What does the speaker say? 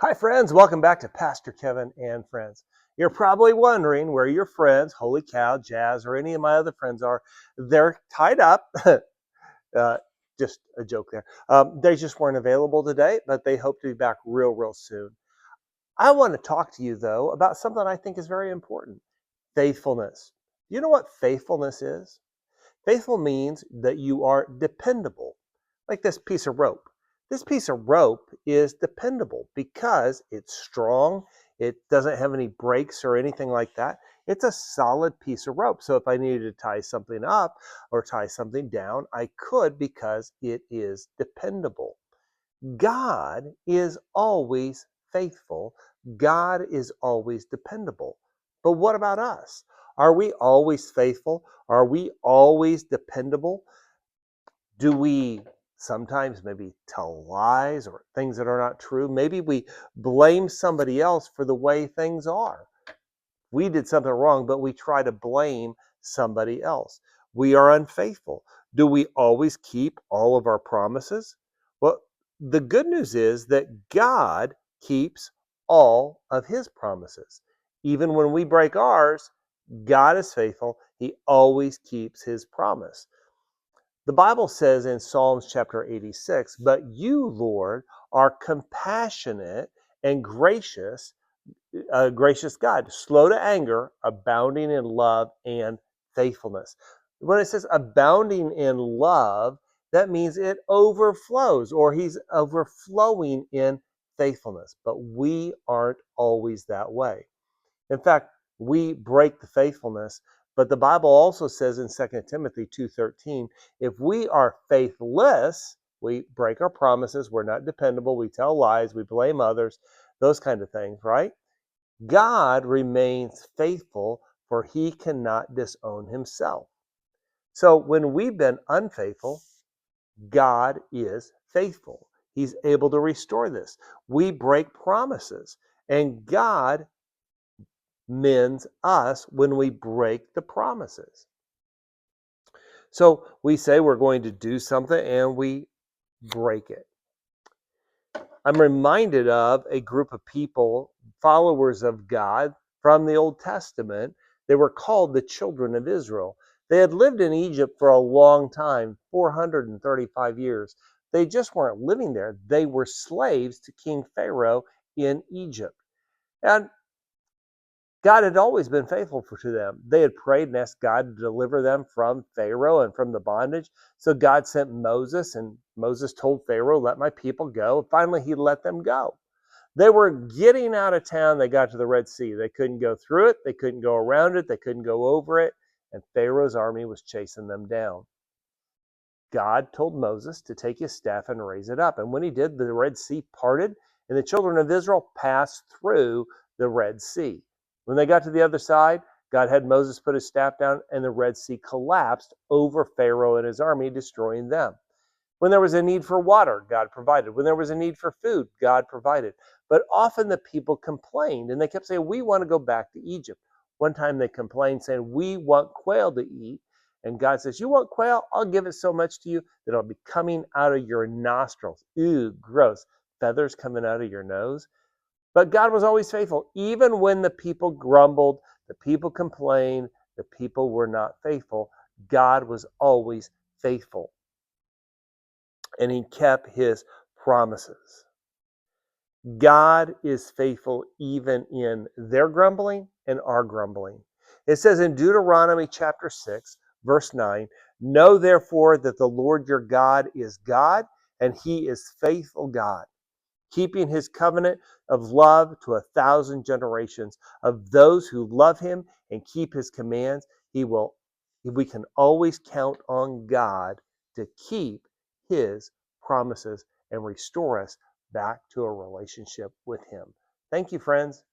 Hi, friends. Welcome back to Pastor Kevin and Friends. You're probably wondering where your friends, Holy Cow, Jazz, or any of my other friends are. They're tied up. uh, just a joke there. They just weren't available today, but they hope to be back real soon. I want to talk to you, though, about something I think is very important: faithfulness. You know what faithfulness is? Faithful means that you are dependable, like this piece of rope. This piece of rope is dependable because it's strong. It doesn't have any breaks or anything like that. It's a solid piece of rope. So if I needed to tie something up or tie something down, I could because it is dependable. God is always faithful. God is always dependable. But what about us? Are we always faithful? Are we always dependable? Do we sometimes maybe tell lies or things that are not true? Maybe we blame somebody else for the way things are. We did something wrong, but we try to blame somebody else. We are unfaithful. Do we always keep all of our promises? Well, the good news is that God keeps all of his promises. Even when we break ours, God is faithful. He always keeps his promise. The Bible says in Psalms chapter 86, "But you, Lord, are compassionate and gracious, a gracious God, slow to anger, abounding in love and faithfulness." When it says abounding in love, that means it overflows, or he's overflowing in faithfulness. But we aren't always that way. In fact, we break the faithfulness, but the Bible also says in 2 Timothy 2:13, if we are faithless, we break our promises, we're not dependable, we tell lies, we blame others, those kind of things, right? God remains faithful, for he cannot disown himself. So when we've been unfaithful, God is faithful. He's able to restore this. We break promises, and God mends us when we break the promises. So we say we're going to do something and we break it. I'm reminded of a group of people, followers of God from the Old Testament. They were called the children of Israel. They had lived in Egypt for a long time, 435 years. They just weren't living there. They were slaves to King Pharaoh in Egypt. And God had always been faithful to them. They had prayed and asked God to deliver them from Pharaoh and from the bondage. So God sent Moses, and Moses told Pharaoh, "Let my people go." Finally, he let them go. They were getting out of town. They got to the Red Sea. They couldn't go through it. They couldn't go around it. They couldn't go over it. And Pharaoh's army was chasing them down. God told Moses to take his staff and raise it up. And when he did, the Red Sea parted, and the children of Israel passed through the Red Sea. When they got to the other side, God had Moses put his staff down, and the Red Sea collapsed over Pharaoh and his army, destroying them. When there was a need for water, God provided. When there was a need for food, God provided. But often the people complained, and they kept saying, "We want to go back to Egypt." One time they complained, saying, "We want quail to eat." And God says, "You want quail? I'll give it so much to you that it'll be coming out of your nostrils." Ew, gross. Feathers coming out of your nose. But God was always faithful. Even when the people grumbled, the people complained, the people were not faithful, God was always faithful. And he kept his promises. God is faithful even in their grumbling and our grumbling. It says in Deuteronomy chapter 6, verse 9, "Know therefore that the Lord your God is God, and he is faithful God, keeping his covenant of love to 1,000 generations of those who love him and keep his commands. We can always count on God to keep his promises and restore us back to a relationship with him." Thank you, friends.